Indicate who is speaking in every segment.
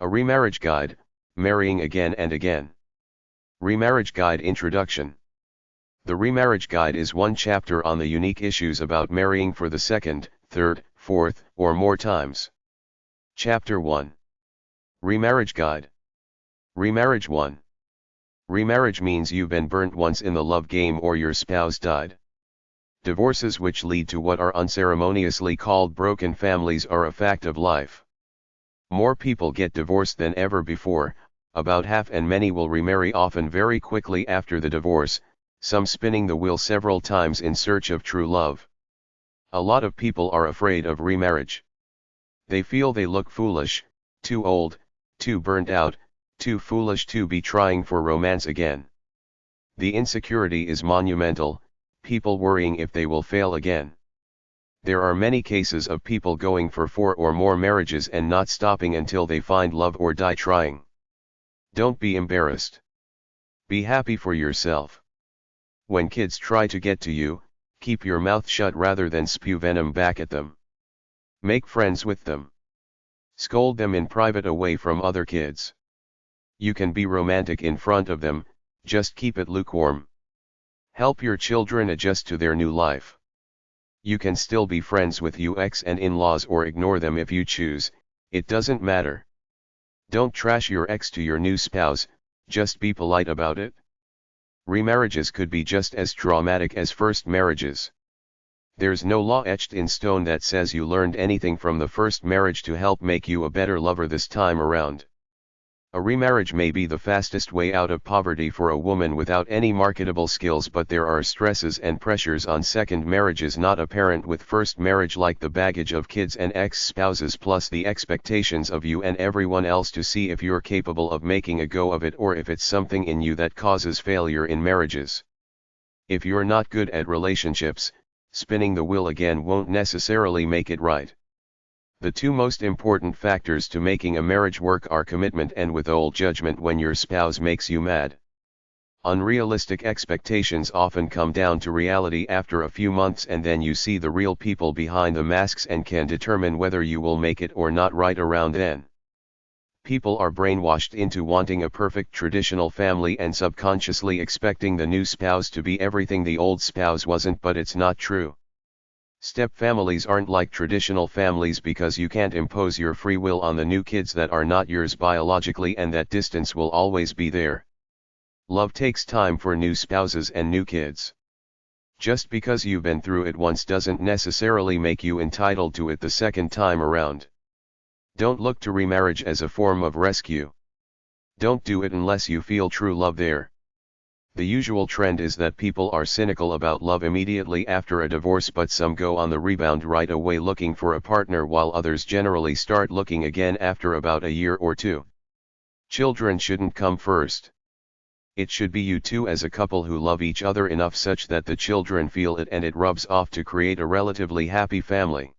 Speaker 1: A Remarriage Guide, Marrying Again and Again. Remarriage Guide Introduction. The Remarriage Guide is one chapter on the unique issues about marrying for the second, third, fourth, or more times. Chapter 1. Remarriage Guide. Remarriage 1. Remarriage means you've been burnt once in the love game or your spouse died. Divorces which lead to what are unceremoniously called broken families are a fact of life. More people get divorced than ever before, about half, and many will remarry, often very quickly after the divorce, some spinning the wheel several times in search of true love. A lot of people are afraid of remarriage. They feel they look foolish, too old, too burnt out, too foolish to be trying for romance again. The insecurity is monumental, people worrying if they will fail again. There are many cases of people going for 4 or more marriages and not stopping until they find love or die trying. Don't be embarrassed. Be happy for yourself. When kids try to get to you, keep your mouth shut rather than spew venom back at them. Make friends with them. Scold them in private away from other kids. You can be romantic in front of them, just keep it lukewarm. Help your children adjust to their new life. You can still be friends with your ex and in-laws or ignore them if you choose, it doesn't matter. Don't trash your ex to your new spouse, just be polite about it. Remarriages could be just as traumatic as first marriages. There's no law etched in stone that says you learned anything from the first marriage to help make you a better lover this time around. A remarriage may be the fastest way out of poverty for a woman without any marketable skills, but there are stresses and pressures on second marriages not apparent with first marriage, like the baggage of kids and ex-spouses, plus the expectations of you and everyone else to see if you're capable of making a go of it or if it's something in you that causes failure in marriages. If you're not good at relationships, spinning the wheel again won't necessarily make it right. The two most important factors to making a marriage work are commitment and withhold judgment when your spouse makes you mad. Unrealistic expectations often come down to reality after a few months, and then you see the real people behind the masks and can determine whether you will make it or not right around then. People are brainwashed into wanting a perfect traditional family and subconsciously expecting the new spouse to be everything the old spouse wasn't, but it's not true. Step families aren't like traditional families because you can't impose your free will on the new kids that are not yours biologically, and that distance will always be there. Love takes time for new spouses and new kids. Just because you've been through it once doesn't necessarily make you entitled to it the second time around. Don't look to remarriage as a form of rescue. Don't do it unless you feel true love there. The usual trend is that people are cynical about love immediately after a divorce, but some go on the rebound right away looking for a partner, while others generally start looking again after about a year or two. Children shouldn't come first. It should be you two as a couple who love each other enough such that the children feel it and it rubs off to create a relatively happy family.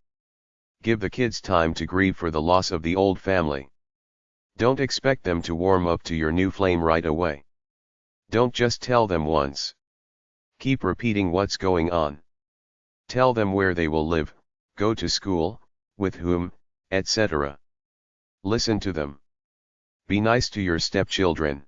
Speaker 1: Give the kids time to grieve for the loss of the old family. Don't expect them to warm up to your new flame right away. Don't just tell them once. Keep repeating what's going on. Tell them where they will live, go to school, with whom, etc. Listen to them. Be nice to your stepchildren.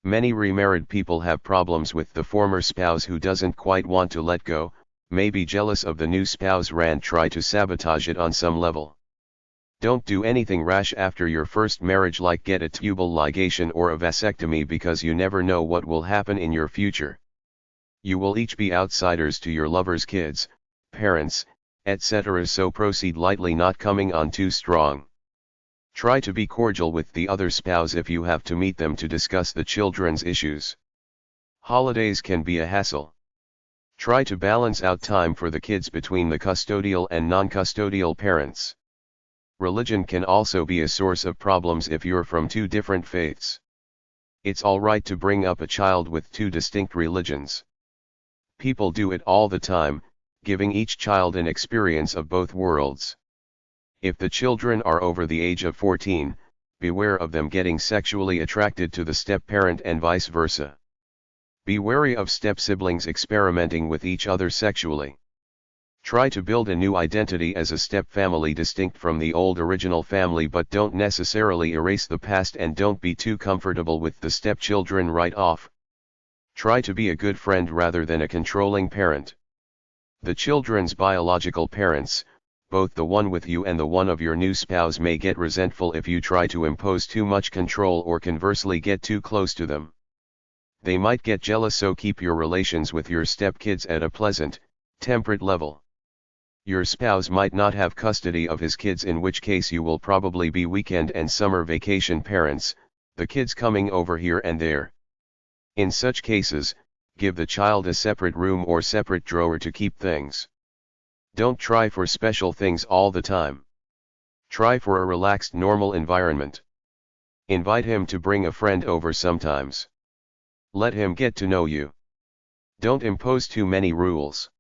Speaker 1: Many remarried people have problems with the former spouse who doesn't quite want to let go, may be jealous of the new spouse and try to sabotage it on some level. Don't do anything rash after your first marriage, like get a tubal ligation or a vasectomy, because you never know what will happen in your future. You will each be outsiders to your lover's kids, parents, etc., so proceed lightly, not coming on too strong. Try to be cordial with the other spouse if you have to meet them to discuss the children's issues. Holidays can be a hassle. Try to balance out time for the kids between the custodial and non-custodial parents. Religion can also be a source of problems if you're from two different faiths. It's all right to bring up a child with two distinct religions. People do it all the time, giving each child an experience of both worlds. If the children are over the age of 14, beware of them getting sexually attracted to the step-parent and vice versa. Be wary of step-siblings experimenting with each other sexually. Try to build a new identity as a step-family distinct from the old original family, but don't necessarily erase the past, and don't be too comfortable with the stepchildren right off. Try to be a good friend rather than a controlling parent. The children's biological parents, both the one with you and the one of your new spouse, may get resentful if you try to impose too much control or conversely get too close to them. They might get jealous, so keep your relations with your stepkids at a pleasant, temperate level. Your spouse might not have custody of his kids, in which case you will probably be weekend and summer vacation parents, the kids coming over here and there. In such cases, give the child a separate room or separate drawer to keep things. Don't try for special things all the time. Try for a relaxed, normal environment. Invite him to bring a friend over sometimes. Let him get to know you. Don't impose too many rules.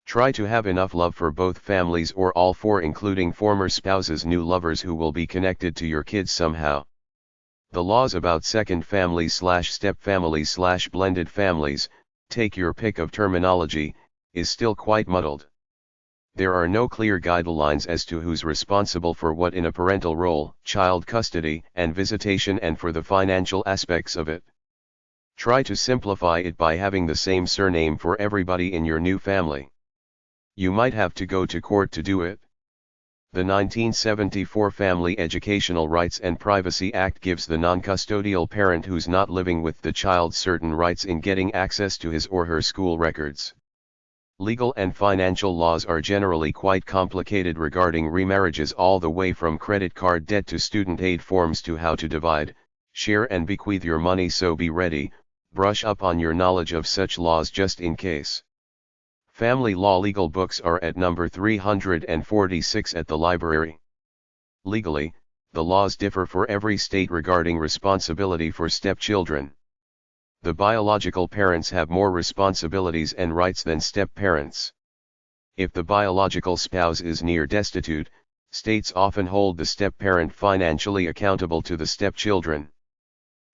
Speaker 1: Try to have enough love for both families, or all four, including former spouses, new lovers who will be connected to your kids somehow. The laws about second families / step families / blended families, take your pick of terminology, is still quite muddled. There are no clear guidelines as to who's responsible for what in a parental role, child custody and visitation, and for the financial aspects of it. Try to simplify it by having the same surname for everybody in your new family. You might have to go to court to do it. The 1974 Family Educational Rights and Privacy Act gives the non-custodial parent who's not living with the child certain rights in getting access to his or her school records. Legal and financial laws are generally quite complicated regarding remarriages, all the way from credit card debt to student aid forms to how to divide, share and bequeath your money, so be ready, brush up on your knowledge of such laws just in case. Family law legal books are at number 346 at the library. Legally, the laws differ for every state regarding responsibility for stepchildren. The biological parents have more responsibilities and rights than step-parents. If the biological spouse is near destitute, states often hold the step-parent financially accountable to the stepchildren.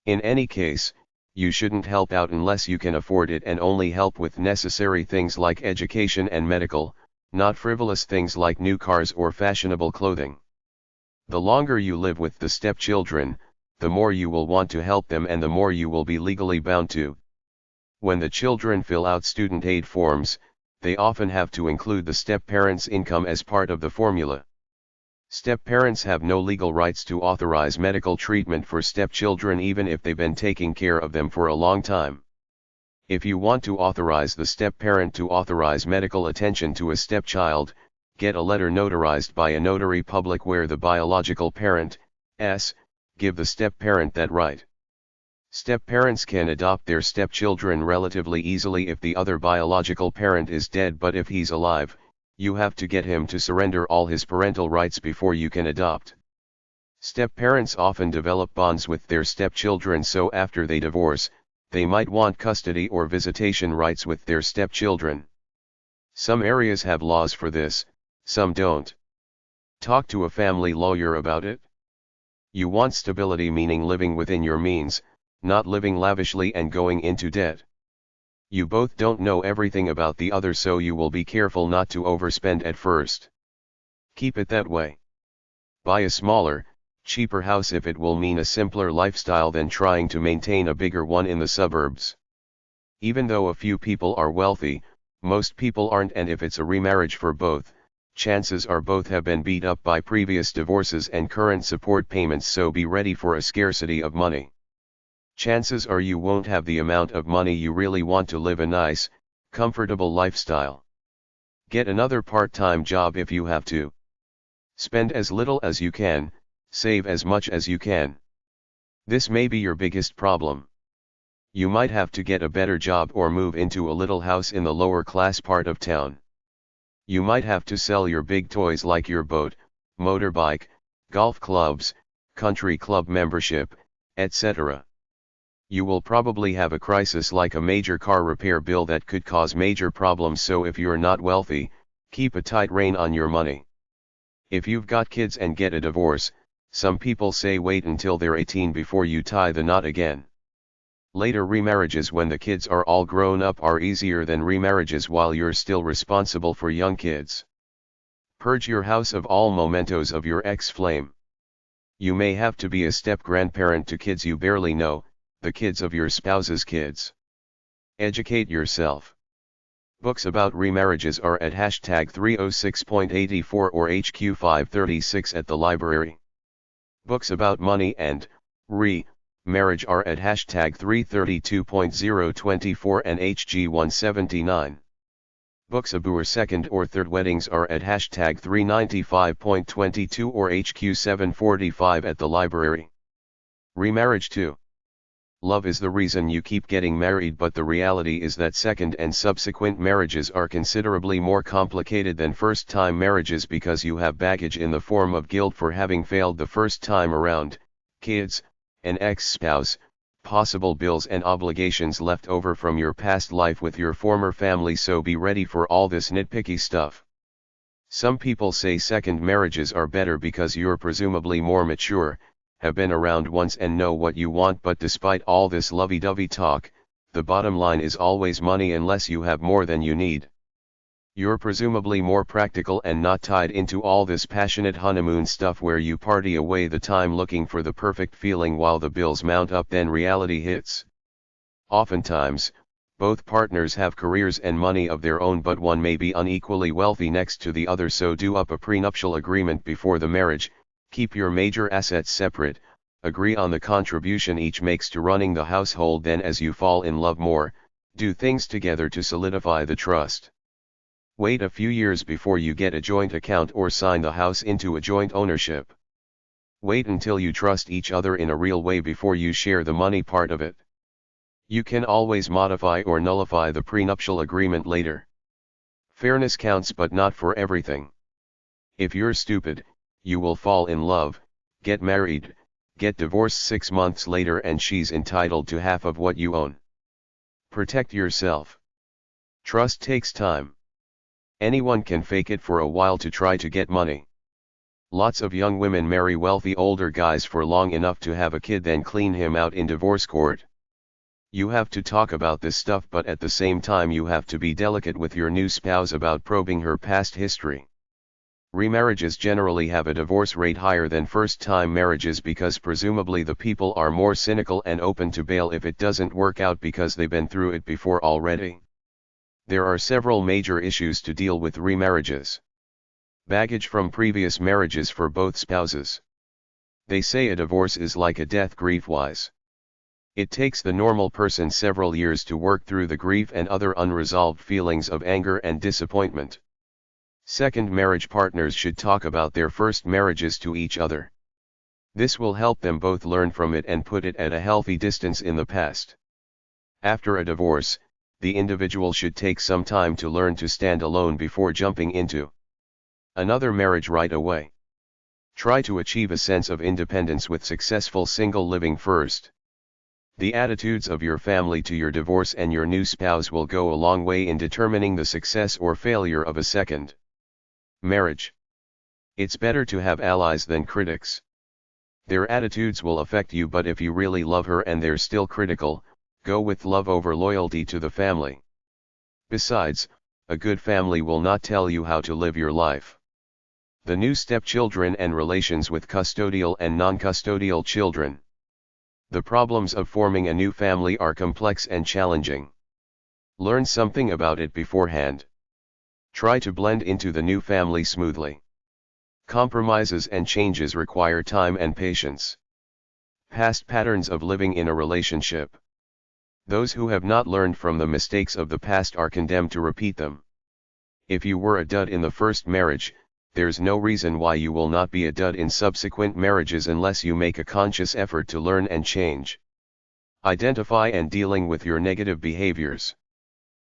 Speaker 1: In any case, you shouldn't help out unless you can afford it, and only help with necessary things like education and medical, not frivolous things like new cars or fashionable clothing. The longer you live with the stepchildren, the more you will want to help them and the more you will be legally bound to. When the children fill out student aid forms, they often have to include the step-parent's income as part of the formula. Step-parents have no legal rights to authorize medical treatment for stepchildren, even if they've been taking care of them for a long time. If you want to authorize the step-parent to authorize medical attention to a stepchild, get a letter notarized by a notary public where the biological parent, give the step-parent that right. Step-parents can adopt their stepchildren relatively easily if the other biological parent is dead, but if he's alive, you have to get him to surrender all his parental rights before you can adopt. Step-parents often develop bonds with their stepchildren, so after they divorce, they might want custody or visitation rights with their stepchildren. Some areas have laws for this, some don't. Talk to a family lawyer about it. You want stability, meaning living within your means, not living lavishly and going into debt. You both don't know everything about the other, so you will be careful not to overspend at first. Keep it that way. Buy a smaller, cheaper house if it will mean a simpler lifestyle than trying to maintain a bigger one in the suburbs. Even though a few people are wealthy, most people aren't, and if it's a remarriage for both, chances are both have been beat up by previous divorces and current support payments, so be ready for a scarcity of money. Chances are you won't have the amount of money you really want to live a nice, comfortable lifestyle. Get another part-time job if you have to. Spend as little as you can, save as much as you can. This may be your biggest problem. You might have to get a better job or move into a little house in the lower class part of town. You might have to sell your big toys like your boat, motorbike, golf clubs, country club membership, etc. You will probably have a crisis like a major car repair bill that could cause major problems, so if you're not wealthy, keep a tight rein on your money. If you've got kids and get a divorce, some people say wait until they're 18 before you tie the knot again. Later remarriages when the kids are all grown up are easier than remarriages while you're still responsible for young kids. Purge your house of all mementos of your ex-flame. You may have to be a step-grandparent to kids you barely know, the kids of your spouse's kids. Educate yourself. Books about remarriages are at hashtag 306.84 or HQ536 at the library. Books about money and marriage are at hashtag 332.024 and HG179. Books about second or third weddings are at hashtag 395.22 or HQ745 at the library. Remarriage 2. Love is the reason you keep getting married, but the reality is that second and subsequent marriages are considerably more complicated than first-time marriages because you have baggage in the form of guilt for having failed the first time around, kids, an ex-spouse, possible bills and obligations left over from your past life with your former family, so be ready for all this nitpicky stuff. Some people say second marriages are better because you're presumably more mature, have been around once and know what you want, but despite all this lovey-dovey talk, the bottom line is always money unless you have more than you need. You're presumably more practical and not tied into all this passionate honeymoon stuff where you party away the time looking for the perfect feeling while the bills mount up, then reality hits. Oftentimes, both partners have careers and money of their own, but one may be unequally wealthy next to the other, so do up a prenuptial agreement before the marriage. Keep your major assets separate, agree on the contribution each makes to running the household, then as you fall in love more, do things together to solidify the trust. Wait a few years before you get a joint account or sign the house into a joint ownership. Wait until you trust each other in a real way before you share the money part of it. You can always modify or nullify the prenuptial agreement later. Fairness counts, but not for everything. If you're stupid, you will fall in love, get married, get divorced 6 months later, and she's entitled to half of what you own. Protect yourself. Trust takes time. Anyone can fake it for a while to try to get money. Lots of young women marry wealthy older guys for long enough to have a kid, then clean him out in divorce court. You have to talk about this stuff, but at the same time you have to be delicate with your new spouse about probing her past history. Remarriages generally have a divorce rate higher than first-time marriages because presumably the people are more cynical and open to bail if it doesn't work out because they've been through it before already. There are several major issues to deal with remarriages. Baggage from previous marriages for both spouses. They say a divorce is like a death grief-wise. It takes the normal person several years to work through the grief and other unresolved feelings of anger and disappointment. Second marriage partners should talk about their first marriages to each other. This will help them both learn from it and put it at a healthy distance in the past. After a divorce, the individual should take some time to learn to stand alone before jumping into another marriage right away. Try to achieve a sense of independence with successful single living first. The attitudes of your family to your divorce and your new spouse will go a long way in determining the success or failure of a second marriage. It's better to have allies than critics. Their attitudes will affect you, but if you really love her and they're still critical, go with love over loyalty to the family. Besides, a good family will not tell you how to live your life. The new stepchildren and relations with custodial and non-custodial children. The problems of forming a new family are complex and challenging. Learn something about it beforehand. Try to blend into the new family smoothly. Compromises and changes require time and patience. Past patterns of living in a relationship. Those who have not learned from the mistakes of the past are condemned to repeat them. If you were a dud in the first marriage, there's no reason why you will not be a dud in subsequent marriages unless you make a conscious effort to learn and change. Identify and dealing with your negative behaviors.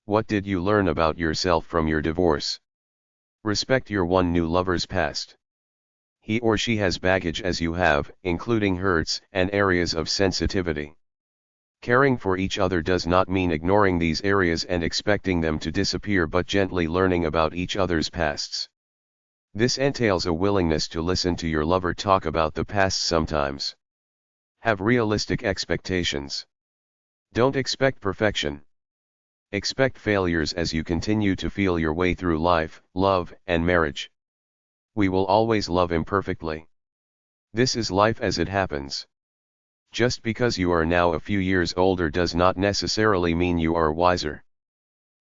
Speaker 1: What did you learn about yourself from your divorce? Respect your one new lover's past. He or she has baggage as you have, including hurts and areas of sensitivity. Caring for each other does not mean ignoring these areas and expecting them to disappear, but gently learning about each other's pasts. This entails a willingness to listen to your lover talk about the past sometimes. Have realistic expectations. Don't expect perfection. Expect failures as you continue to feel your way through life, love, and marriage. We will always love imperfectly. This is life as it happens. Just because you are now a few years older does not necessarily mean you are wiser.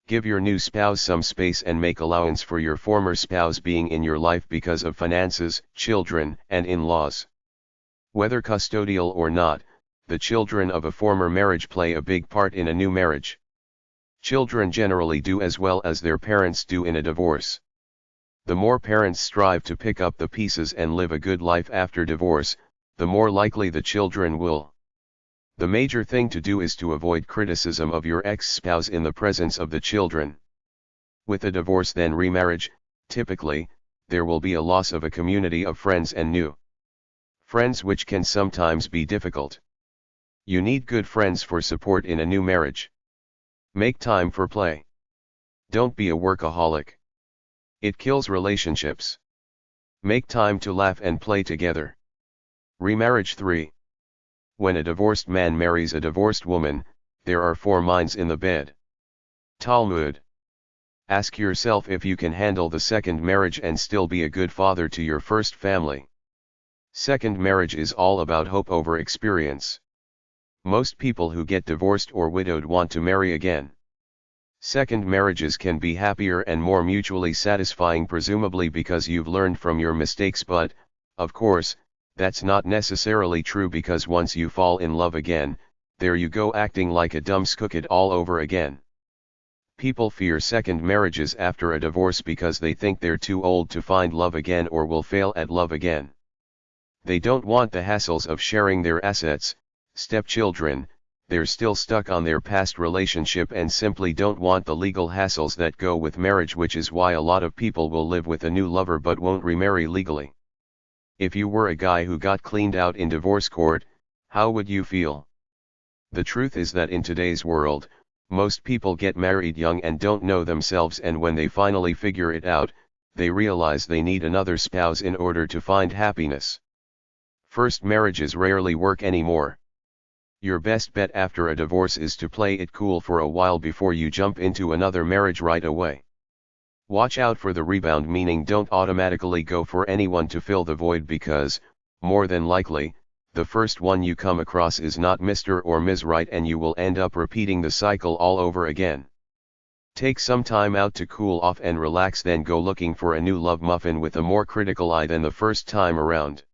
Speaker 1: Give your new spouse some space and make allowance for your former spouse being in your life because of finances, children, and in-laws. Whether custodial or not, the children of a former marriage play a big part in a new marriage. Children generally do as well as their parents do in a divorce. The more parents strive to pick up the pieces and live a good life after divorce, the more likely the children will. The major thing to do is to avoid criticism of your ex-spouse in the presence of the children. With a divorce then remarriage, typically, there will be a loss of a community of friends and new friends, which can sometimes be difficult. You need good friends for support in a new marriage. Make time for play. Don't be a workaholic. It kills relationships. Make time to laugh and play together. Remarriage 3. When a divorced man marries a divorced woman, there are 4 minds in the bed. Talmud. Ask yourself if you can handle the second marriage and still be a good father to your first family. Second marriage is all about hope over experience. Most people who get divorced or widowed want to marry again. Second marriages can be happier and more mutually satisfying, presumably because you've learned from your mistakes, but, of course, that's not necessarily true, because once you fall in love again, there you go acting like a dumb skookid all over again. People fear second marriages after a divorce because they think they're too old to find love again or will fail at love again. They don't want the hassles of sharing their assets, stepchildren, they're still stuck on their past relationship and simply don't want the legal hassles that go with marriage, which is why a lot of people will live with a new lover but won't remarry legally. If you were a guy who got cleaned out in divorce court, how would you feel? The truth is that in today's world, most people get married young and don't know themselves, and when they finally figure it out, they realize they need another spouse in order to find happiness. First marriages rarely work anymore. Your best bet after a divorce is to play it cool for a while before you jump into another marriage right away. Watch out for the rebound, meaning don't automatically go for anyone to fill the void, because, more than likely, the first one you come across is not Mr. or Ms. Right, and you will end up repeating the cycle all over again. Take some time out to cool off and relax, then go looking for a new love muffin with a more critical eye than the first time around.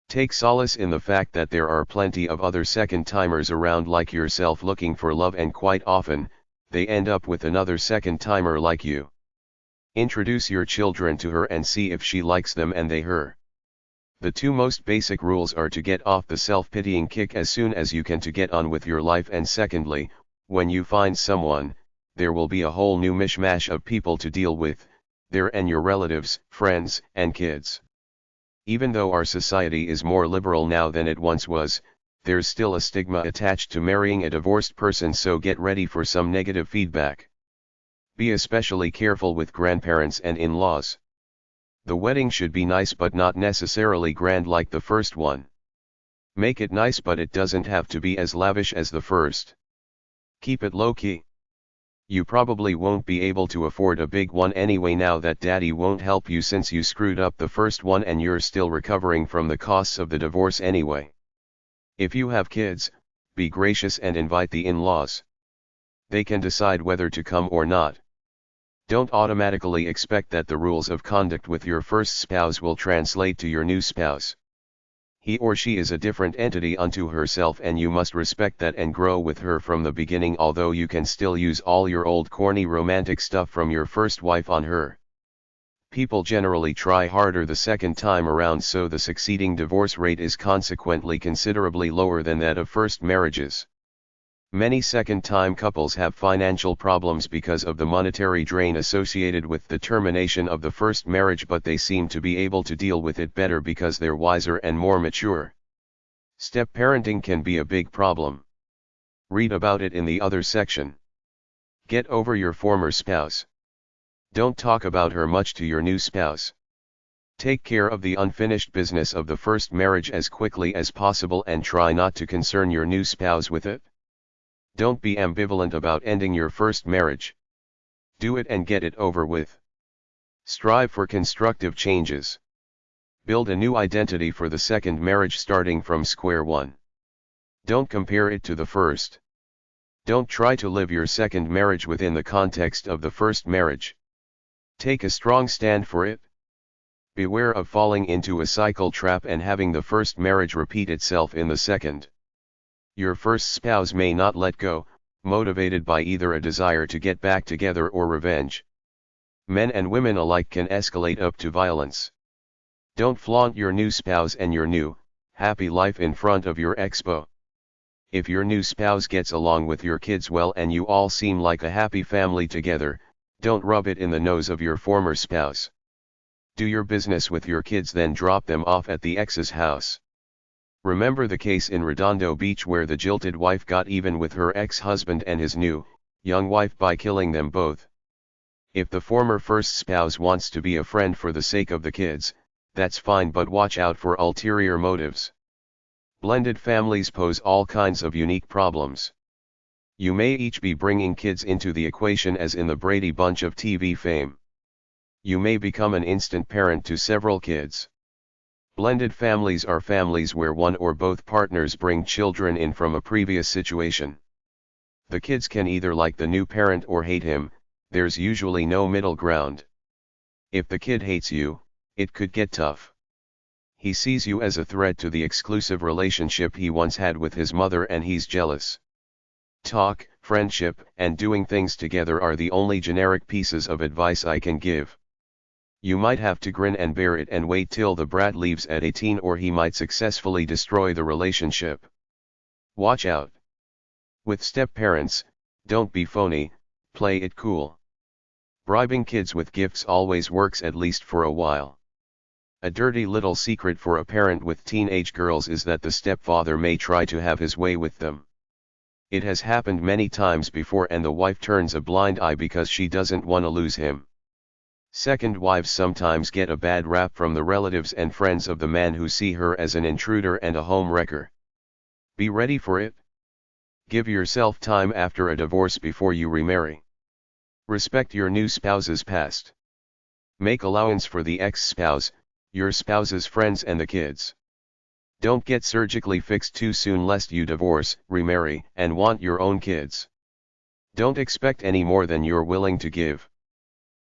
Speaker 1: Take solace in the fact that there are plenty of other second-timers around like yourself looking for love, and quite often, they end up with another second-timer like you. Introduce your children to her and see if she likes them and they her. The 2 most basic rules are to get off the self-pitying kick as soon as you can to get on with your life, and secondly, when you find someone, there will be a whole new mishmash of people to deal with, there and your relatives, friends, and kids. Even though our society is more liberal now than it once was, there's still a stigma attached to marrying a divorced person, so get ready for some negative feedback. Be especially careful with grandparents and in-laws. The wedding should be nice but not necessarily grand like the first one. Make it nice, but it doesn't have to be as lavish as the first. Keep it low-key. You probably won't be able to afford a big one anyway now that daddy won't help you since you screwed up the first one and you're still recovering from the costs of the divorce anyway. If you have kids, be gracious and invite the in-laws. They can decide whether to come or not. Don't automatically expect that the rules of conduct with your first spouse will translate to your new spouse. He or she is a different entity unto herself, and you must respect that and grow with her from the beginning, although you can still use all your old corny romantic stuff from your first wife on her. People generally try harder the second time around, so the succeeding divorce rate is consequently considerably lower than that of first marriages. Many second-time couples have financial problems because of the monetary drain associated with the termination of the first marriage, but they seem to be able to deal with it better because they're wiser and more mature. Step-parenting can be a big problem. Read about it in the other section. Get over your former spouse. Don't talk about her much to your new spouse. Take care of the unfinished business of the first marriage as quickly as possible and try not to concern your new spouse with it. Don't be ambivalent about ending your first marriage. Do it and get it over with. Strive for constructive changes. Build a new identity for the second marriage starting from square one. Don't compare it to the first. Don't try to live your second marriage within the context of the first marriage. Take a strong stand for it. Beware of falling into a cycle trap and having the first marriage repeat itself in the second. Your first spouse may not let go, motivated by either a desire to get back together or revenge. Men and women alike can escalate up to violence. Don't flaunt your new spouse and your new, happy life in front of your expo. If your new spouse gets along with your kids well and you all seem like a happy family together, don't rub it in the nose of your former spouse. Do your business with your kids, then drop them off at the ex's house. Remember the case in Redondo Beach where the jilted wife got even with her ex-husband and his new, young wife by killing them both. If the former first spouse wants to be a friend for the sake of the kids, that's fine, but watch out for ulterior motives. Blended families pose all kinds of unique problems. You may each be bringing kids into the equation, as in the Brady Bunch of TV fame. You may become an instant parent to several kids. Blended families are families where one or both partners bring children in from a previous situation. The kids can either like the new parent or hate him, there's usually no middle ground. If the kid hates you, it could get tough. He sees you as a threat to the exclusive relationship he once had with his mother and he's jealous. Talk, friendship, and doing things together are the only generic pieces of advice I can give. You might have to grin and bear it and wait till the brat leaves at 18, or he might successfully destroy the relationship. Watch out. With step-parents, don't be phony, play it cool. Bribing kids with gifts always works, at least for a while. A dirty little secret for a parent with teenage girls is that the stepfather may try to have his way with them. It has happened many times before, and the wife turns a blind eye because she doesn't want to lose him. Second wives sometimes get a bad rap from the relatives and friends of the man who see her as an intruder and a home wrecker. Be ready for it. Give yourself time after a divorce before you remarry. Respect your new spouse's past. Make allowance for the ex-spouse, your spouse's friends, and the kids. Don't get surgically fixed too soon lest you divorce, remarry, and want your own kids. Don't expect any more than you're willing to give.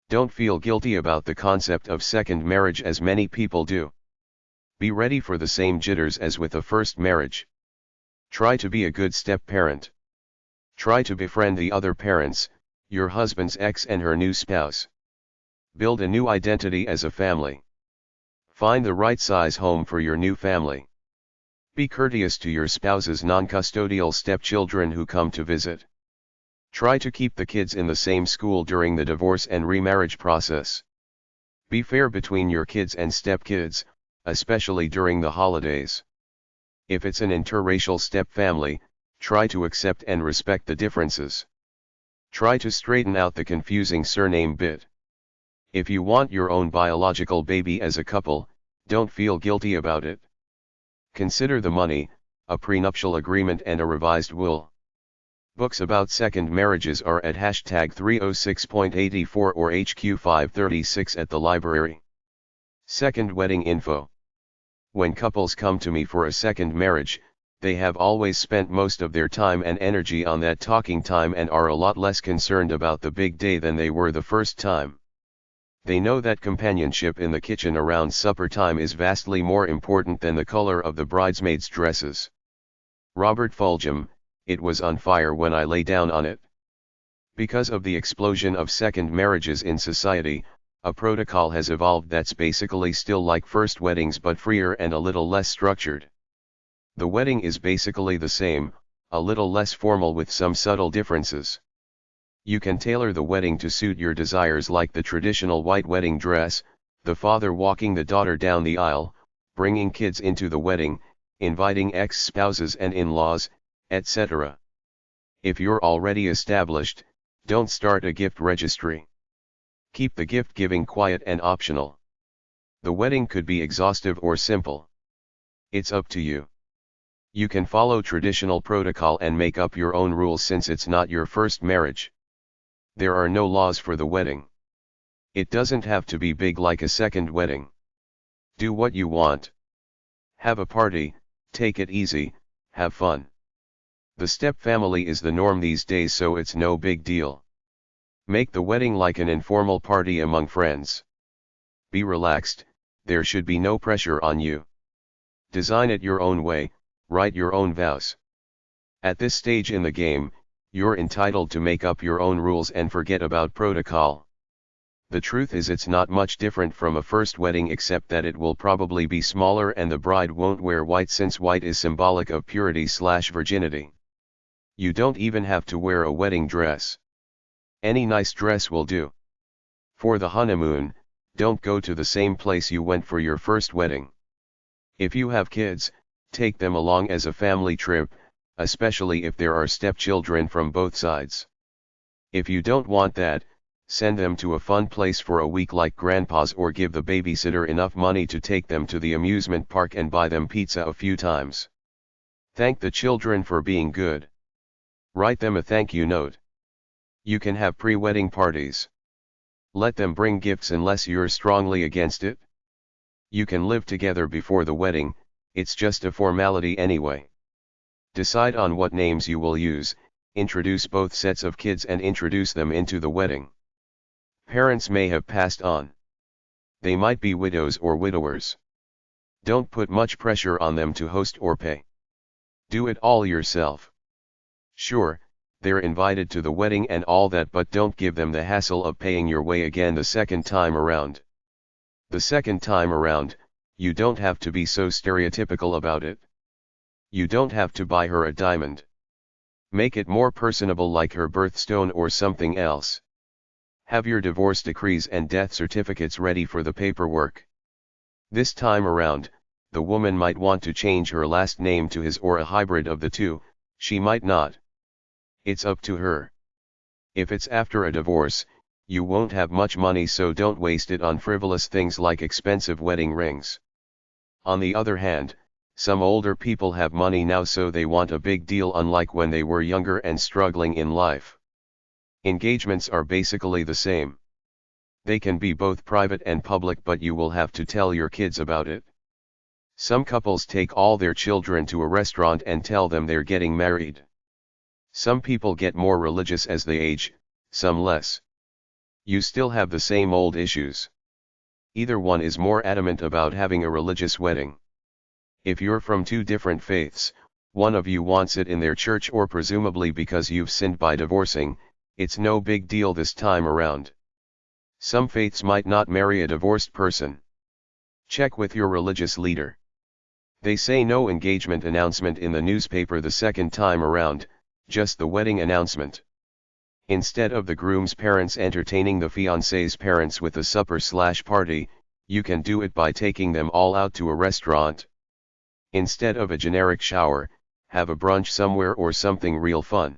Speaker 1: Don't feel guilty about the concept of second marriage as many people do. Be ready for the same jitters as with a first marriage. Try to be a good step-parent. Try to befriend the other parents, your husband's ex and her new spouse. Build a new identity as a family. Find the right size home for your new family. Be courteous to your spouse's non-custodial stepchildren who come to visit. Try to keep the kids in the same school during the divorce and remarriage process. Be fair between your kids and stepkids, especially during the holidays. If it's an interracial step-family, try to accept and respect the differences. Try to straighten out the confusing surname bit. If you want your own biological baby as a couple, don't feel guilty about it. Consider the money, a prenuptial agreement, and a revised will. Books about second marriages are at #306.84 or HQ536 at the library. Second wedding info. When couples come to me for a second marriage, they have always spent most of their time and energy on that talking time and are a lot less concerned about the big day than they were the first time. They know that companionship in the kitchen around supper time is vastly more important than the color of the bridesmaids' dresses. Robert Fulghum, it was on fire when I lay down on it. Because of the explosion of second marriages in society, a protocol has evolved that's basically still like first weddings but freer and a little less structured. The wedding is basically the same, a little less formal with some subtle differences. You can tailor the wedding to suit your desires, like the traditional white wedding dress, the father walking the daughter down the aisle, bringing kids into the wedding, inviting ex-spouses and in-laws, etc. If you're already established, don't start a gift registry. Keep the gift giving quiet and optional. The wedding could be exhaustive or simple. It's up to you. You can follow traditional protocol and make up your own rules since it's not your first marriage. There are no laws for the wedding. It doesn't have to be big like a second wedding. Do what you want. Have a party, take it easy, have fun. The step family is the norm these days, so it's no big deal. Make the wedding like an informal party among friends. Be relaxed, there should be no pressure on you. Design it your own way, write your own vows. At this stage in the game, you're entitled to make up your own rules and forget about protocol. The truth is it's not much different from a first wedding, except that it will probably be smaller and the bride won't wear white since white is symbolic of purity/virginity. You don't even have to wear a wedding dress. Any nice dress will do. For the honeymoon, don't go to the same place you went for your first wedding. If you have kids, take them along as a family trip, especially if there are stepchildren from both sides. If you don't want that, send them to a fun place for a week like grandpa's, or give the babysitter enough money to take them to the amusement park and buy them pizza a few times. Thank the children for being good. Write them a thank you note. You can have pre-wedding parties. Let them bring gifts unless you're strongly against it. You can live together before the wedding, it's just a formality anyway. Decide on what names you will use, introduce both sets of kids and introduce them into the wedding. Parents may have passed on. They might be widows or widowers. Don't put much pressure on them to host or pay. Do it all yourself. Sure, they're invited to the wedding and all that, but don't give them the hassle of paying your way again the second time around. The second time around, you don't have to be so stereotypical about it. You don't have to buy her a diamond. Make it more personable, like her birthstone or something else. Have your divorce decrees and death certificates ready for the paperwork. This time around, the woman might want to change her last name to his or a hybrid of the two, she might not. It's up to her. If it's after a divorce, you won't have much money, so don't waste it on frivolous things like expensive wedding rings. On the other hand, some older people have money now, so they want a big deal, unlike when they were younger and struggling in life. Engagements are basically the same. They can be both private and public, but you will have to tell your kids about it. Some couples take all their children to a restaurant and tell them they're getting married. Some people get more religious as they age, some less. You still have the same old issues. Either one is more adamant about having a religious wedding. If you're from two different faiths, one of you wants it in their church, or presumably because you've sinned by divorcing, it's no big deal this time around. Some faiths might not marry a divorced person. Check with your religious leader. They say no engagement announcement in the newspaper the second time around, just the wedding announcement. Instead of the groom's parents entertaining the fiancé's parents with a supper/party, you can do it by taking them all out to a restaurant. Instead of a generic shower, have a brunch somewhere or something real fun.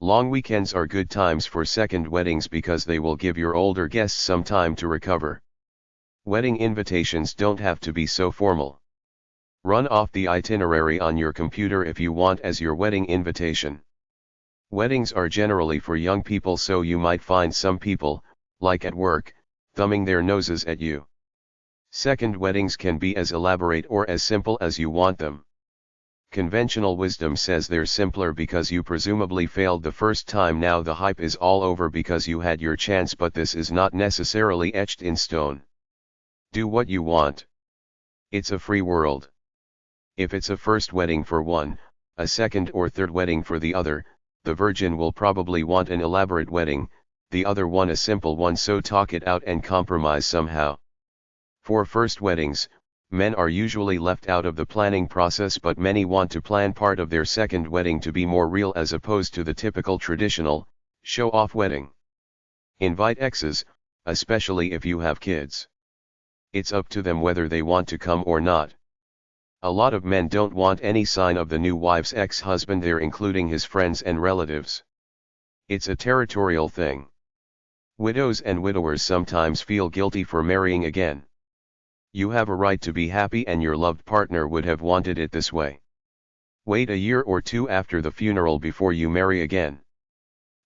Speaker 1: Long weekends are good times for second weddings because they will give your older guests some time to recover. Wedding invitations don't have to be so formal. Run off the itinerary on your computer if you want as your wedding invitation. Weddings are generally for young people, so you might find some people, like at work, thumbing their noses at you. Second weddings can be as elaborate or as simple as you want them. Conventional wisdom says they're simpler because you presumably failed the first time. Now the hype is all over because you had your chance, but this is not necessarily etched in stone. Do what you want. It's a free world. If it's a first wedding for one, a second or third wedding for the other, the virgin will probably want an elaborate wedding, the other one a simple one, so talk it out and compromise somehow. For first weddings, men are usually left out of the planning process, but many want to plan part of their second wedding to be more real as opposed to the typical traditional, show-off wedding. Invite exes, especially if you have kids. It's up to them whether they want to come or not. A lot of men don't want any sign of the new wife's ex-husband there, including his friends and relatives. It's a territorial thing. Widows and widowers sometimes feel guilty for marrying again. You have a right to be happy, and your loved partner would have wanted it this way. Wait a year or two after the funeral before you marry again.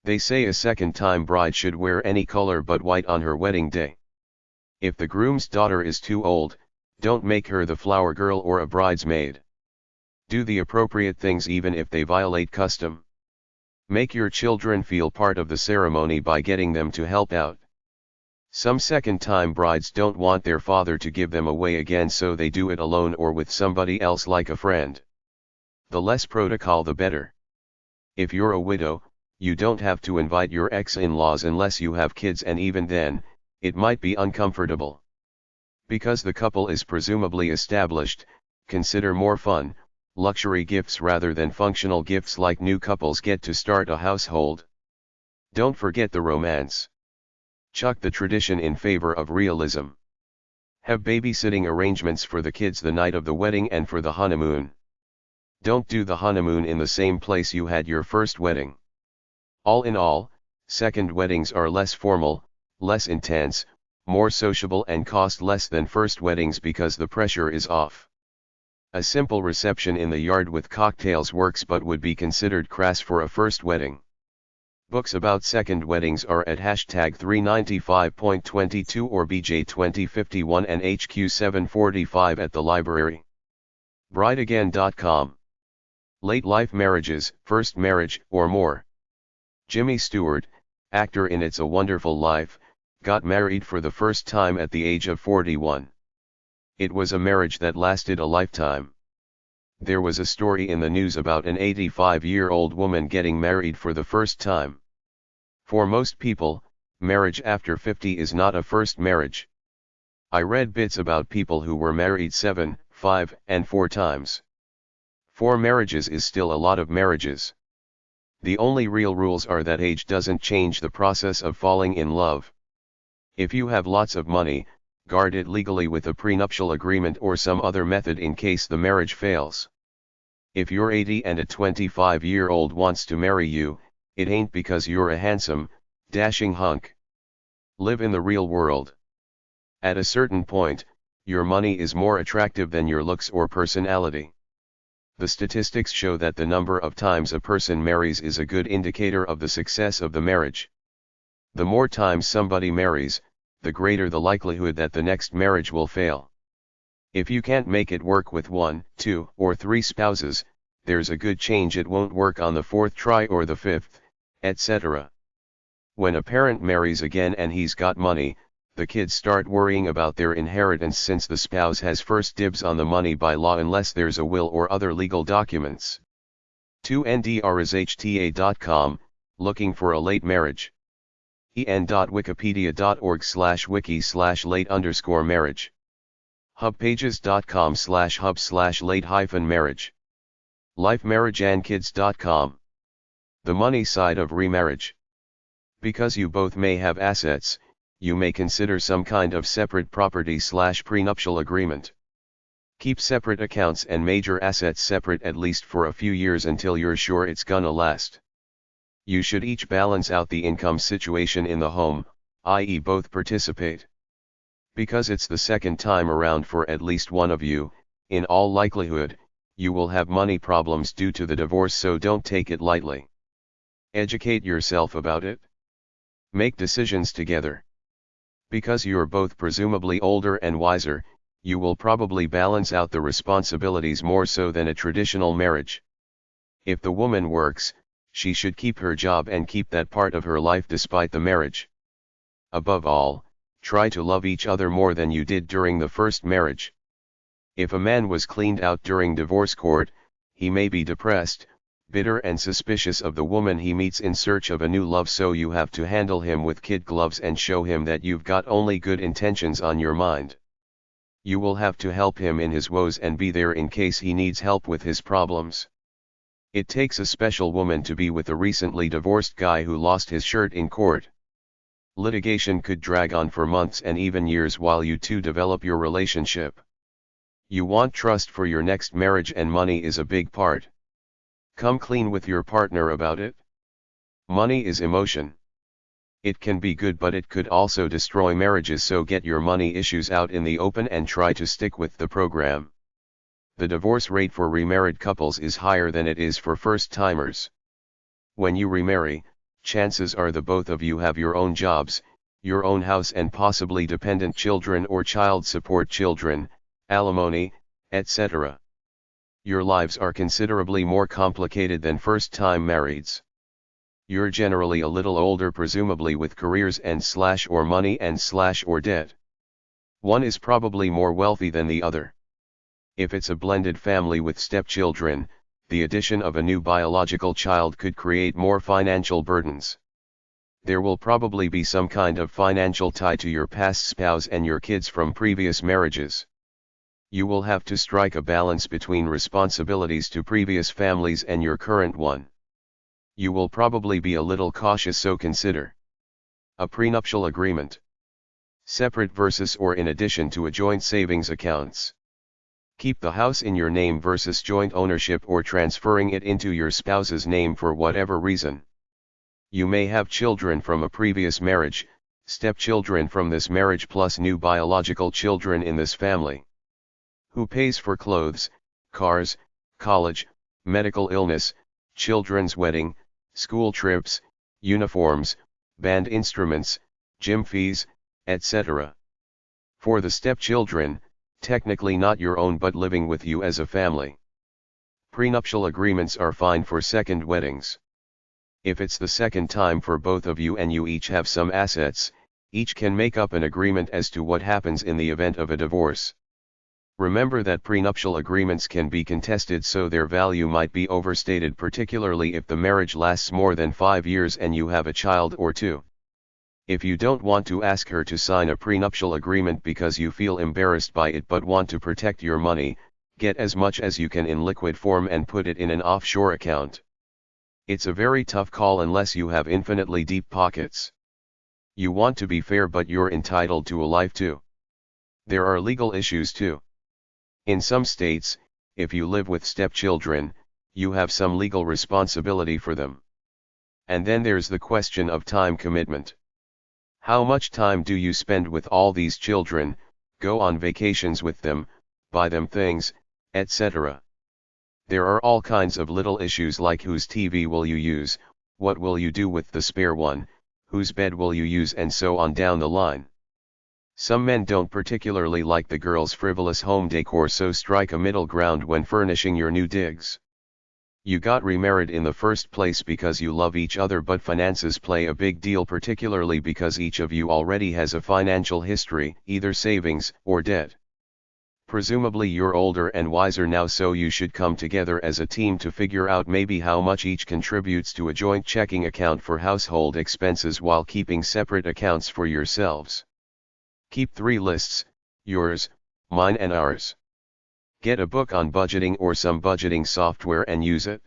Speaker 1: They say a second-time bride should wear any color but white on her wedding day. If the groom's daughter is too old, don't make her the flower girl or a bridesmaid. Do the appropriate things even if they violate custom. Make your children feel part of the ceremony by getting them to help out. Some second-time brides don't want their father to give them away again, so they do it alone or with somebody else like a friend. The less protocol the better. If you're a widow, you don't have to invite your ex-in-laws unless you have kids, and even then, it might be uncomfortable. Because the couple is presumably established, consider more fun, luxury gifts rather than functional gifts like new couples get to start a household. Don't forget the romance. Chuck the tradition in favor of realism. Have babysitting arrangements for the kids the night of the wedding and for the honeymoon. Don't do the honeymoon in the same place you had your first wedding. All in all, second weddings are less formal, less intense, more sociable and cost less than first weddings because the pressure is off. A simple reception in the yard with cocktails works but would be considered crass for a first wedding. Books about second weddings are at #395.22 or BJ2051 and HQ745 at the library. Brideagain.com. Late life marriages, first marriage, or more. Jimmy Stewart, actor in It's a Wonderful Life, got married for the first time at the age of 41. It was a marriage that lasted a lifetime. There was a story in the news about an 85-year-old woman getting married for the first time. For most people, marriage after 50 is not a first marriage. I read bits about people who were married 7, 5, and 4 times. 4 marriages is still a lot of marriages. The only real rules are that age doesn't change the process of falling in love. If you have lots of money, guard it legally with a prenuptial agreement or some other method in case the marriage fails. If you're 80 and a 25-year-old wants to marry you, it ain't because you're a handsome, dashing hunk. Live in the real world. At a certain point, your money is more attractive than your looks or personality. The statistics show that the number of times a person marries is a good indicator of the success of the marriage. The more times somebody marries, the greater the likelihood that the next marriage will fail. If you can't make it work with 1, 2, or 3 spouses, there's a good chance it won't work on the 4th try or the 5th, etc. When a parent marries again and he's got money, the kids start worrying about their inheritance since the spouse has first dibs on the money by law unless there's a will or other legal documents. 2ndrshta.com, looking for a late marriage. en.wikipedia.org/wiki/late_marriage. hubpages.com/hub/late-marriage. lifemarriageandkids.com. The money side of remarriage. Because you both may have assets, you may consider some kind of separate property/prenuptial agreement. Keep separate accounts and major assets separate at least for a few years until you're sure it's gonna last. You should each balance out the income situation in the home, i.e. both participate. Because it's the second time around for at least one of you, in all likelihood, you will have money problems due to the divorce, so don't take it lightly. Educate yourself about it. Make decisions together. Because you're both presumably older and wiser, you will probably balance out the responsibilities more so than a traditional marriage. If the woman works, she should keep her job and keep that part of her life despite the marriage. Above all, try to love each other more than you did during the first marriage. If a man was cleaned out during divorce court, he may be depressed, bitter and suspicious of the woman he meets in search of a new love, so you have to handle him with kid gloves and show him that you've got only good intentions on your mind. You will have to help him in his woes and be there in case he needs help with his problems. It takes a special woman to be with a recently divorced guy who lost his shirt in court. Litigation could drag on for months and even years while you two develop your relationship. You want trust for your next marriage, and money is a big part. Come clean with your partner about it. Money is emotion. It can be good, but it could also destroy marriages, so get your money issues out in the open and try to stick with the program. The divorce rate for remarried couples is higher than it is for first-timers. When you remarry, chances are the both of you have your own jobs, your own house and possibly dependent children or child support children, alimony, etc. Your lives are considerably more complicated than first-time marrieds. You're generally a little older, presumably with careers and or money and or debt. One is probably more wealthy than the other. If it's a blended family with stepchildren, the addition of a new biological child could create more financial burdens. There will probably be some kind of financial tie to your past spouse and your kids from previous marriages. You will have to strike a balance between responsibilities to previous families and your current one. You will probably be a little cautious, so consider a prenuptial agreement. Separate versus or in addition to a joint savings accounts. Keep the house in your name versus joint ownership or transferring it into your spouse's name for whatever reason. You may have children from a previous marriage, stepchildren from this marriage plus new biological children in this family. Who pays for clothes, cars, college, medical illness, children's wedding, school trips, uniforms, band instruments, gym fees, etc. For the stepchildren, technically not your own but living with you as a family. Prenuptial agreements are fine for second weddings. If it's the second time for both of you and you each have some assets, each can make up an agreement as to what happens in the event of a divorce. Remember that prenuptial agreements can be contested, so their value might be overstated, particularly if the marriage lasts more than 5 years and you have a child or two. If you don't want to ask her to sign a prenuptial agreement because you feel embarrassed by it but want to protect your money, get as much as you can in liquid form and put it in an offshore account. It's a very tough call unless you have infinitely deep pockets. You want to be fair, but you're entitled to a life too. There are legal issues too. In some states, if you live with stepchildren, you have some legal responsibility for them. And then there's the question of time commitment. How much time do you spend with all these children, go on vacations with them, buy them things, etc. There are all kinds of little issues like whose TV will you use, what will you do with the spare one, whose bed will you use, and so on down the line. Some men don't particularly like the girl's frivolous home decor, so strike a middle ground when furnishing your new digs. You got remarried in the first place because you love each other, but finances play a big deal, particularly because each of you already has a financial history, either savings or debt. Presumably you're older and wiser now, so you should come together as a team to figure out maybe how much each contributes to a joint checking account for household expenses while keeping separate accounts for yourselves. Keep 3 lists, yours, mine and ours. Get a book on budgeting or some budgeting software and use it.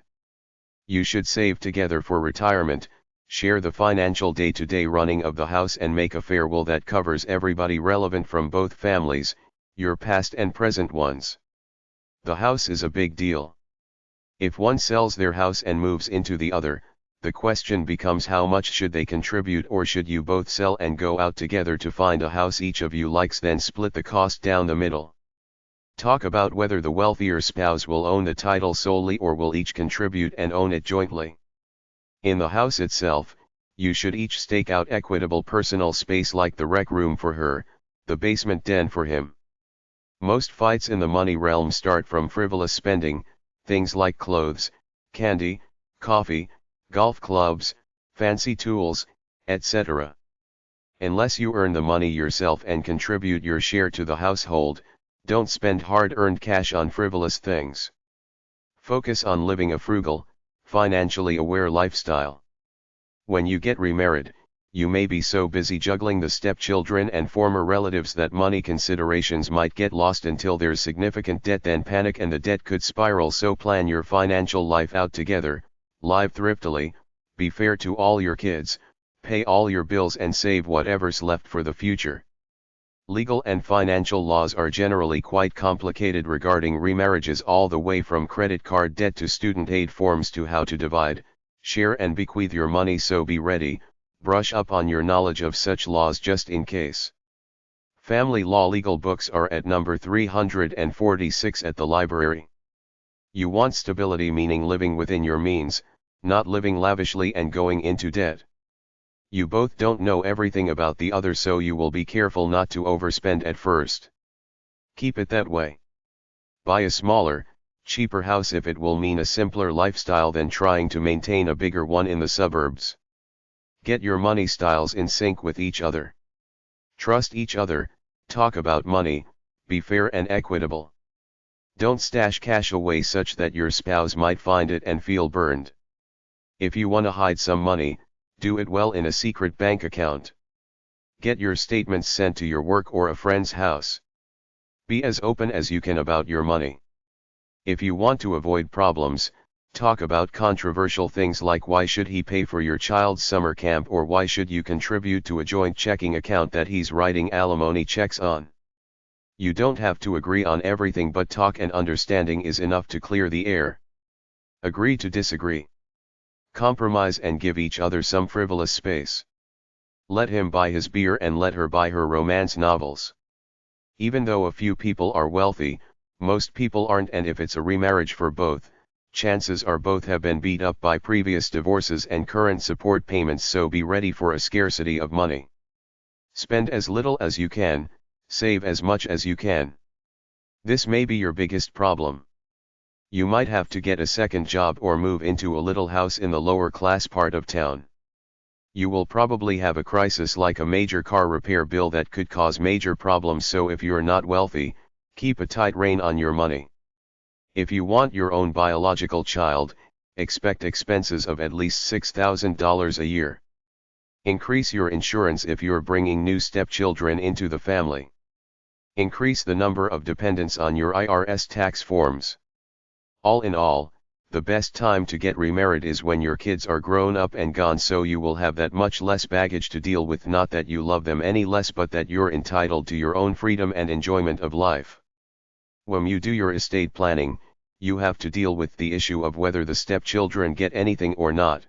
Speaker 1: You should save together for retirement, share the financial day-to-day running of the house, and make a fair will that covers everybody relevant from both families, your past and present ones. The house is a big deal. If one sells their house and moves into the other, the question becomes how much should they contribute, or should you both sell and go out together to find a house each of you likes, then split the cost down the middle. Talk about whether the wealthier spouse will own the title solely or will each contribute and own it jointly. In the house itself, you should each stake out equitable personal space like the rec room for her, the basement den for him. Most fights in the money realm start from frivolous spending, things like clothes, candy, coffee, golf clubs, fancy tools, etc. Unless you earn the money yourself and contribute your share to the household, don't spend hard-earned cash on frivolous things. Focus on living a frugal, financially aware lifestyle. When you get remarried, you may be so busy juggling the stepchildren and former relatives that money considerations might get lost until there's significant debt, then panic and the debt could spiral. So plan your financial life out together, live thriftily, be fair to all your kids, pay all your bills and save whatever's left for the future. Legal and financial laws are generally quite complicated regarding remarriages, all the way from credit card debt to student aid forms to how to divide, share and bequeath your money, so be ready, brush up on your knowledge of such laws just in case. Family law legal books are at number 346 at the library. You want stability, meaning living within your means, not living lavishly and going into debt. You both don't know everything about the other, so you will be careful not to overspend at first. Keep it that way. Buy a smaller, cheaper house if it will mean a simpler lifestyle than trying to maintain a bigger one in the suburbs. Get your money styles in sync with each other. Trust each other, talk about money, be fair and equitable. Don't stash cash away such that your spouse might find it and feel burned. If you want to hide some money, do it well in a secret bank account. Get your statements sent to your work or a friend's house. Be as open as you can about your money. If you want to avoid problems, talk about controversial things like why should he pay for your child's summer camp, or why should you contribute to a joint checking account that he's writing alimony checks on. You don't have to agree on everything, but talk and understanding is enough to clear the air. Agree to disagree. Compromise and give each other some frivolous space. Let him buy his beer and let her buy her romance novels. Even though a few people are wealthy, most people aren't, and if it's a remarriage for both, chances are both have been beat up by previous divorces and current support payments, so be ready for a scarcity of money. Spend as little as you can, save as much as you can. This may be your biggest problem. You might have to get a second job or move into a little house in the lower class part of town. You will probably have a crisis like a major car repair bill that could cause major problems, so if you're not wealthy, keep a tight rein on your money. If you want your own biological child, expect expenses of at least $6,000 a year. Increase your insurance if you're bringing new stepchildren into the family. Increase the number of dependents on your IRS tax forms. All in all, the best time to get remarried is when your kids are grown up and gone, so you will have that much less baggage to deal with. Not that you love them any less, but that you're entitled to your own freedom and enjoyment of life. When you do your estate planning, you have to deal with the issue of whether the stepchildren get anything or not.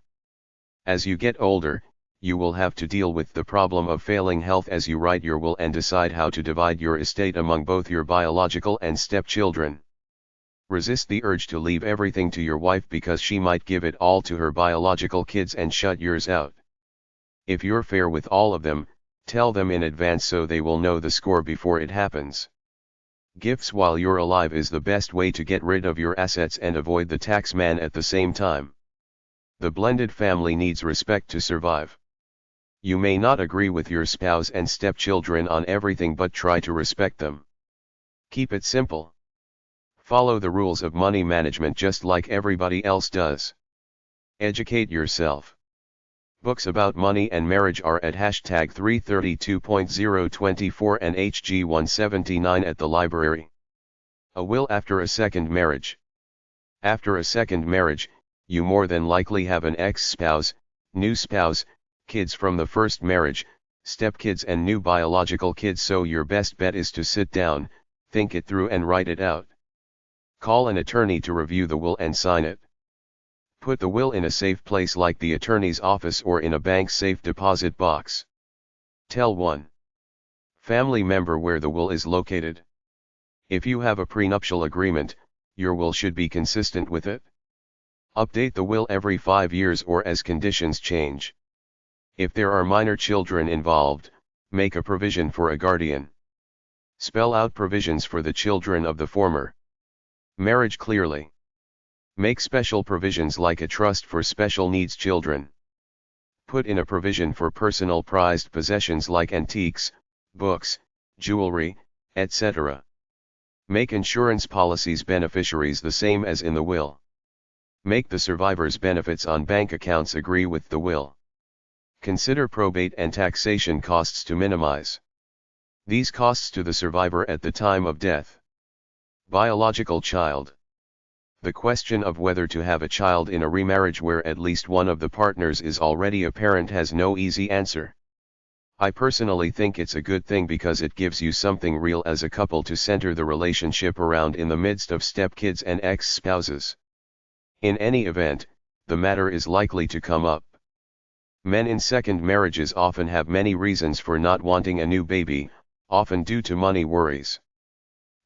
Speaker 1: As you get older, you will have to deal with the problem of failing health as you write your will and decide how to divide your estate among both your biological and stepchildren. Resist the urge to leave everything to your wife because she might give it all to her biological kids and shut yours out. If you're fair with all of them, tell them in advance so they will know the score before it happens. Gifts while you're alive is the best way to get rid of your assets and avoid the tax man at the same time. The blended family needs respect to survive. You may not agree with your spouse and stepchildren on everything, but try to respect them. Keep it simple. Follow the rules of money management just like everybody else does. Educate yourself. Books about money and marriage are at hashtag 332.024 and HG 179 at the library. A will after a second marriage. After a second marriage, you more than likely have an ex-spouse, new spouse, kids from the first marriage, stepkids and new biological kids, so your best bet is to sit down, think it through and write it out. Call an attorney to review the will and sign it. Put the will in a safe place like the attorney's office or in a bank's safe deposit box. Tell one family member where the will is located. If you have a prenuptial agreement, your will should be consistent with it. Update the will every 5 years or as conditions change. If there are minor children involved, make a provision for a guardian. Spell out provisions for the children of the former marriage clearly. Make special provisions like a trust for special needs children. Put in a provision for personal prized possessions like antiques, books, jewelry, etc. Make insurance policies beneficiaries the same as in the will. Make the survivor's benefits on bank accounts agree with the will. Consider probate and taxation costs to minimize these costs to the survivor at the time of death. Biological child. The question of whether to have a child in a remarriage where at least one of the partners is already a parent has no easy answer. I personally think it's a good thing because it gives you something real as a couple to center the relationship around in the midst of stepkids and ex-spouses. In any event, the matter is likely to come up. Men in second marriages often have many reasons for not wanting a new baby, often due to money worries.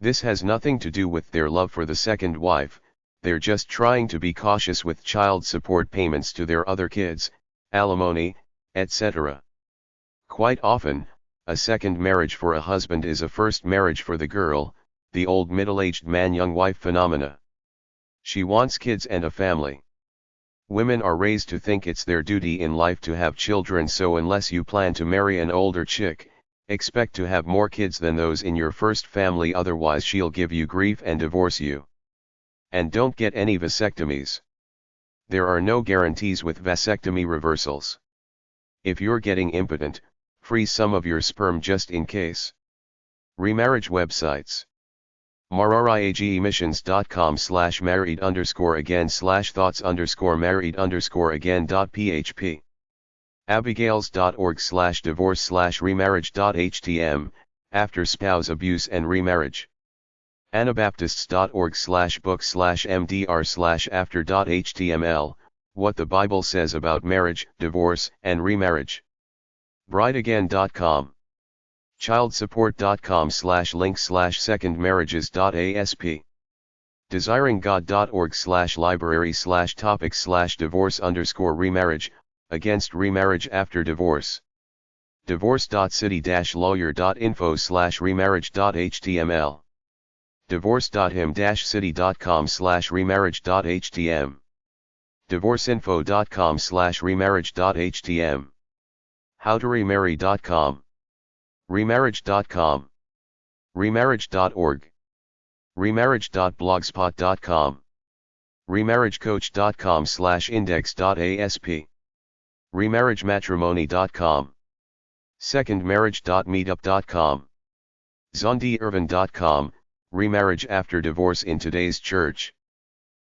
Speaker 1: This has nothing to do with their love for the second wife, they're just trying to be cautious with child support payments to their other kids, alimony, etc. Quite often, a second marriage for a husband is a first marriage for the girl, the old middle-aged man-young wife phenomena. She wants kids and a family. Women are raised to think it's their duty in life to have children, so unless you plan to marry an older chick, expect to have more kids than those in your first family, otherwise she'll give you grief and divorce you. And don't get any vasectomies. There are no guarantees with vasectomy reversals. If you're getting impotent, freeze some of your sperm just in case. Remarriage websites. married_again/thoughts_married_again.php. abigails.org/divorce/remarriage.htm, after spouse abuse and remarriage. anabaptists.org/book/mdr/after.html, what the Bible says about marriage, divorce, and remarriage. brideagain.com. childsupport.com/link/secondmarriages.asp. desiringgod.org/library/topics/divorce_remarriage, against remarriage after divorce. divorce.city-lawyer.info/remarriage.html. divorce.him-city.com/remarriage.htm. divorceinfo.com/remarriage.htm. howtoremarry.com. remarriage.com. remarriage.org. remarriage.blogspot.com. remarriagecoach.com/index.asp. remarriagematrimony.com. secondmarriage.meetup.com. zondiirvin.com, remarriage after divorce in today's church.